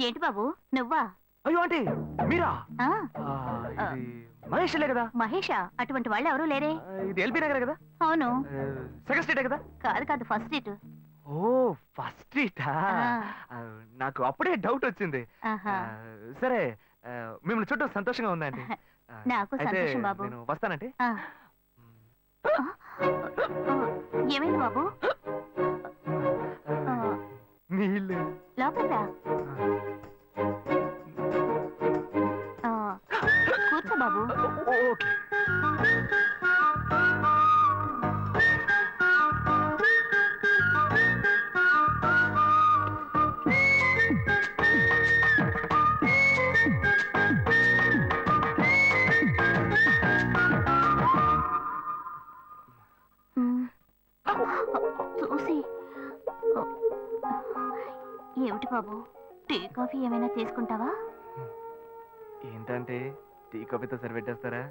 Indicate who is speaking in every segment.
Speaker 1: ఏంటి బాబు నువ్వా?
Speaker 2: అయ్యో ఆంటీ మీరా?
Speaker 1: ఆ,
Speaker 2: ఇది మహేష్లే కదా?
Speaker 1: మహేషా? అటువంటి వాళ్ళు ఎవరూ లేరే.
Speaker 2: ఇది ఎల్బీ నగర్ కదా?
Speaker 1: అవును.
Speaker 2: సెకండ్ స్ట్రీటే కదా?
Speaker 1: కాదు కాదు, ఫస్ట్ స్ట్రీట్.
Speaker 2: ఓ ఫస్ట్ స్ట్రీటా? నాకు అప్పుడే డౌట్ వచ్చింది. సరే మిమ్మల్ని చుట్టూ సంతోషంగా ఉందండి.
Speaker 1: నాకు సంతోషం బాబు.
Speaker 2: నేను వస్తానంటే.
Speaker 1: ఏమైంది బాబు?
Speaker 2: నీళ్ళు
Speaker 1: లోపల రా. కూర్చో బాబు.
Speaker 2: ఓకే.
Speaker 1: చూసి ఏమిటి బాబు, టీ కాఫీ ఏమైనా తీసుకుంటావా?
Speaker 2: ఏంటంటే టీ కాఫీతో సరిపెట్టేస్తారా?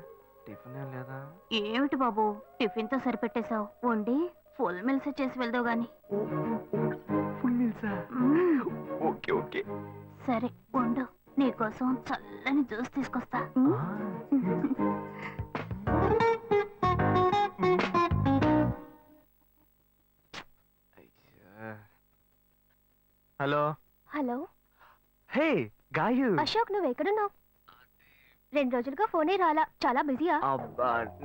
Speaker 2: టిఫిన్ ఏం లేదా?
Speaker 1: ఏమిటి బాబు టిఫిన్ తో సరిపెట్టేశావు? వండి ఫుల్ మిల్స్ చేసి వెళ్దావు గాని.
Speaker 2: ఫుల్ మీల్సా? Okay okay.
Speaker 1: సరే వండు, నీకోసం చల్లని జ్యూస్ తీసుకొస్తా.
Speaker 2: Hello
Speaker 1: hello.
Speaker 2: Hey Gayu.
Speaker 1: Ashok నువ్వు ఎక్కడున్నావు? 2 రోజులుగా ఫోనే రాలా, చాలా బిజీయా?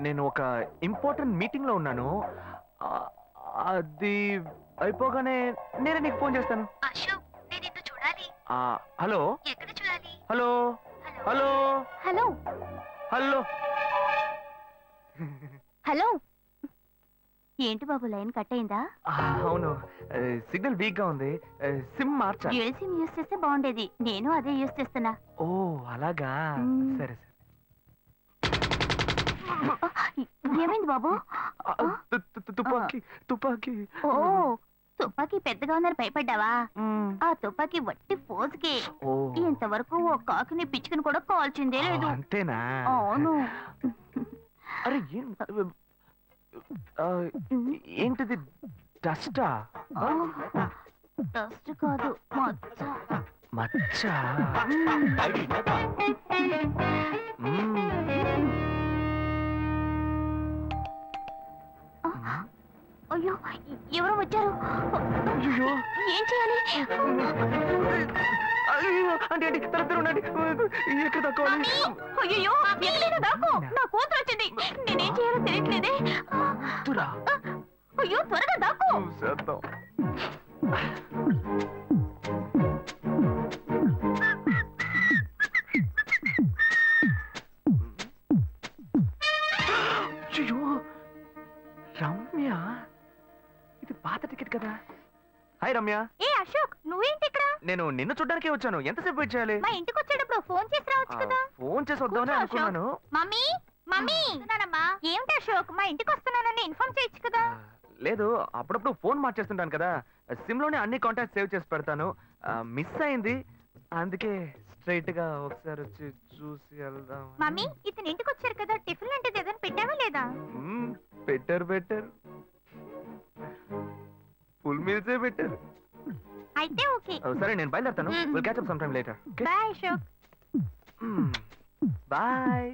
Speaker 2: నేను ఒక ఇంపార్టెంట్ మీటింగ్ లో ఉన్నాను. అది అయిపోగానే నేనే నీకు ఫోన్ చేస్తాను.
Speaker 1: అశోక్ నేను నిన్ను చూడాలి.
Speaker 2: హలో.
Speaker 1: ఎక్కడ చూడాలి?
Speaker 2: Hello hello
Speaker 1: hello
Speaker 2: hello
Speaker 1: hello. ఏంటి బాబు లైన్ కట్ అయిందా?
Speaker 2: అవును, సిగ్నల్ వీక్ గా ఉంది. సిమ్ మార్చా.
Speaker 1: డ్యూయల్ సిమ్ యూస్ చేస్తే బాగుండేది, నేను అదే యూస్ చేస్తున్నా.
Speaker 2: ఓ అలాగా. సరే సరే.
Speaker 1: ఏమైంది బాబు?
Speaker 2: తుపాకీ తుపాకీ.
Speaker 1: ఓ తుపాకీ పెద్దగా ఉందని భయపడ్డావా? ఆ తుపాకీ వట్టి ఫోజుకే. ఇంతవరకు ఓ కాకిని పిచ్చుకుని కూడా కాల్చిందే లేదు.
Speaker 2: అంతేనా?
Speaker 1: అవును.
Speaker 2: అరే ఏంటిది? డస్టా?
Speaker 1: డస్ట్ కాదు, మచ్చ.
Speaker 2: మచ్చ?
Speaker 1: అయ్యో ఎవరో వచ్చారు. ఏం చేయాలి?
Speaker 2: అంటే ఉండండి, ఎక్కడ తక్కువాలి?
Speaker 1: అయ్యో ఎక్కడైనా దాక్కో, నా కూతురు వచ్చింది. నేనేం చేయాలో తెలియట్లేదే. అయ్యో త్వరగా దాక్కో.
Speaker 2: రమ్య, ఇది పాత టికెట్ కదా? హాయ్ రమ్య.
Speaker 1: ఏ అశోక్ నువ్వేంటి ఇక్కడ?
Speaker 2: నేను నిన్ను చూడ్డానికే వచ్చాను. ఎంతసేపు వెయిట్ చేయాలి?
Speaker 1: మా ఇంటికి వచ్చేటప్పుడు ఫోన్ చేసి రావచ్చు కదా.
Speaker 2: ఫోన్ చేసి వద్దామని అనుకున్నాను.
Speaker 1: మమ్మీ మమ్మీ ఏమిటి అశోక్, మా ఇంటికి వస్తున్నానని ఇన్ఫార్మ్ చేయొచ్చు కదా.
Speaker 2: లేదు, అప్పుడప్పుడు ఫోన్ మార్చేస్తుంటాను కదా, సిమ్ లోనే అన్ని కాంటాక్ట్ సేవ్ చేసి పెడతాను. మిస్ అయింది, అందుకే స్ట్రైట్ గా ఒకసారి వచ్చి చూసి వెళ్దాం.
Speaker 1: మమ్మీ ఇతను ఇంటికి వచ్చారు కదా, టిఫిన్ లాంటిది ఏదైనా పెట్టావా లేదా?
Speaker 2: బెటర్ ఫుల్ మీల్సే బెటర్.
Speaker 1: అయితే ఓకే.
Speaker 2: సరే నేను బయలుదేరుతాను. Will catch up some time later.
Speaker 1: Bye Ashok.
Speaker 2: Bye.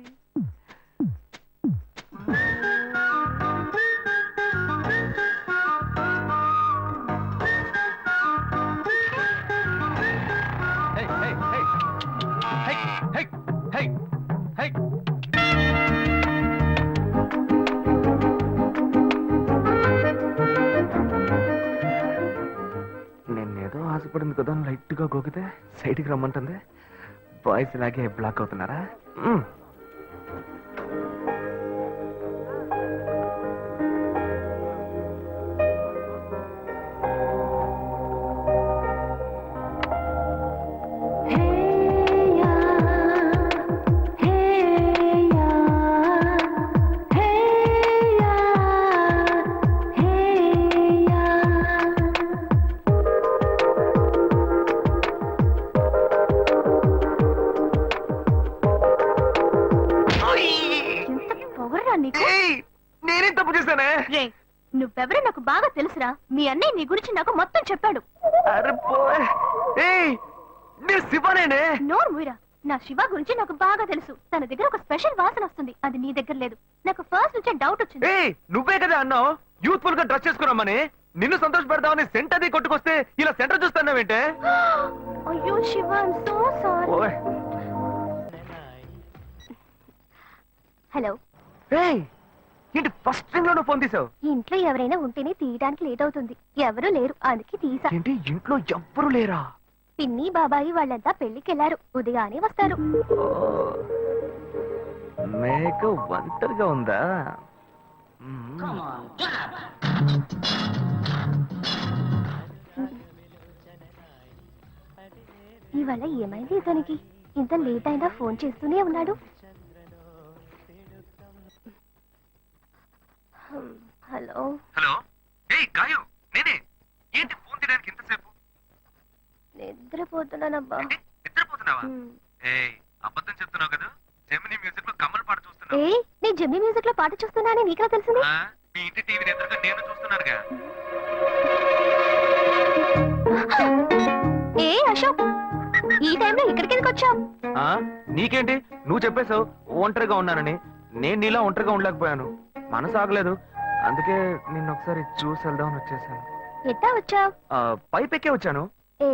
Speaker 2: నేనేదో ఆశపడింది కదా, లైట్ గా గోకితే సైడ్ కి రమ్మంటుంది. బాయ్స్ ఇలాగే బ్లాక్ అవుతున్నారా? నేనేం తప్పు చేశానే?
Speaker 1: నువ్వెవరో నాకు బాగా తెలుసురా. మీ అన్నయ్య నీ గురించి నాకు మొత్తం చెప్పాడు.
Speaker 2: అరే నేను శివనేనే.
Speaker 1: నోరు మూయరా. నా శివ గురించి నాకు బాగా తెలుసు. తన దగ్గర ఒక స్పెషల్ వాసన వస్తుంది. అది నీ దగ్గర లేదు. నాకు ఫస్ట్ నుంచే డౌట్ వచ్చింది.
Speaker 2: ఏయ్, నువ్వే కదా అన్నావు యూత్ఫుల్ గా డ్రెస్ చేసుకున్నామని. నిన్ను సంతోష పెడదామని సెంటర్ అది కొట్టుకొస్తే ఇలా సెంటర్ చూస్తున్నావేంటే?
Speaker 1: అయ్యో Shiva, I'm so sorry. Hello.
Speaker 2: ఏయ్, ఏంటి ఫస్ట్ థింగ్ లో ఫోన్ తీసావు?
Speaker 1: ఇంట్లో ఎవరైనా ఉంటేనే తీయడానికి లేట్ అవుతుంది. ఎవరూ లేరు, అందుకే తీసా.
Speaker 2: ఏంటి ఇంట్లో ఎవ్వరు లేరా?
Speaker 1: పిన్ని బాబాయి వాళ్ళంతా పెళ్లికెళ్లారు. ఉదయానే వస్తారు.
Speaker 2: మేక ఒంటరిగా ఉందా?
Speaker 1: ఇవాళ ఏమైంది ఇతనికి? ఇంత లేట్ అయినా ఫోన్ చేస్తూనే ఉన్నాడు. హలో.
Speaker 2: హలో. ఏయ్ గాయు, నేనే. ఏంటి ఫోన్ తీయడానికి ఇంతసేపు?
Speaker 1: నిద్రపోతున్నానబ్బా.
Speaker 2: నిద్రపోతున్నావా? ఏయ్, అబద్ధం చెప్తున్నావు కదా. జెమిని మ్యూజిక్ లో కమల్ పాట చూస్తున్నావు.
Speaker 1: ఏ, నేను జెమిని మ్యూజిక్ లో పాట చూస్తున్నానని నీకెలా తెలిసింది?
Speaker 2: మీ ఇంటి టీవీ ఎదురుగా నేను చూస్తున్నానుగా.
Speaker 1: ఏ అశోక్, ఈ టైంలో ఇక్కడికి ఎందుకు వచ్చావు?
Speaker 2: నీకేంటి, నువ్వు చెప్పేశావు ఒంటరిగా ఉన్నానని. నేను నీలా ఒంటరిగా ఉండలేకపోయాను. మనసు ఆగలేదు. అందుకే నిన్న ఒకసారి చూసి వెళ్దామని వచ్చేసాను.
Speaker 1: ఎట్టా వచ్చావు?
Speaker 2: పైపెక్కే వచ్చాను.
Speaker 1: ఏ,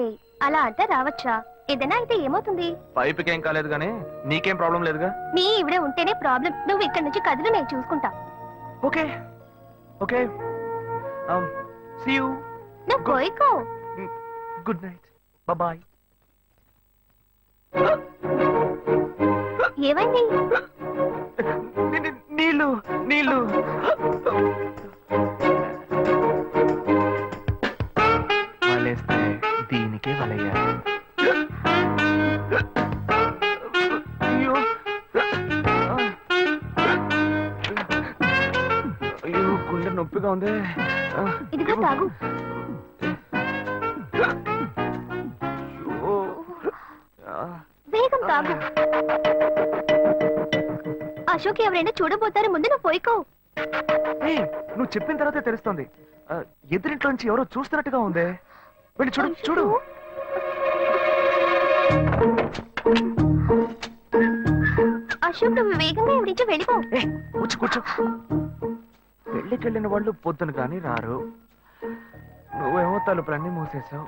Speaker 1: అలా అంటే రావచ్చా? ఏదైనా అయితే ఏమవుతుంది?
Speaker 2: పైపెక్కేం కాలేదు గానీ నీకేం ప్రాబ్లం లేదుగా.
Speaker 1: నీ ఇవిడే ఉంటేనే ప్రాబ్లం. నువ్వు ఇక్కడ నుంచి కదులు, నేను చూసుకుంటా.
Speaker 2: Okay okay. See you.
Speaker 1: నువ్వు పోయికో.
Speaker 2: Good night. బాయ్.
Speaker 1: ఏమైంది?
Speaker 2: నీళ్ళు నీళ్ళు. వలేస్తే దీనికే వలయ్యా. అయ్యో అయ్యో, గుండె నొప్పిగా ఉంది.
Speaker 1: ఇదిగో తాగు. వేగం తాగు. అశోక్ ఎవరైనా చూడబోతారు, ముందు నువ్వు పోయికో.
Speaker 2: నువ్వు చెప్పిన తర్వాతే తెలుస్తుంది. ఎదురింట్లో నుంచి ఎవరో చూస్తున్నట్టుగా ఉంది. వెళ్ళి చూడు చూడు.
Speaker 1: అశోక్, నువ్వు వేగంగా ఇవి నుంచి వెళ్ళిపో.
Speaker 2: కూర్చో కూర్చో. పెళ్ళికెళ్ళిన వాళ్ళు పొద్దున కానీ రారు. నువ్వేమో తలుపులన్నీ మూసేసావు.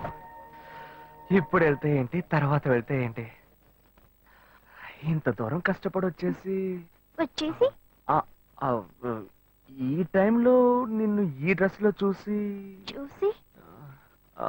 Speaker 2: ఇప్పుడు వెళ్తే ఏంటి, తర్వాత వెళ్తే ఏంటి? ఇంత దూరం కష్టపడి వచ్చేసి ఈ టైంలో నిన్ను ఈ డ్రెస్ లో చూసి ఆ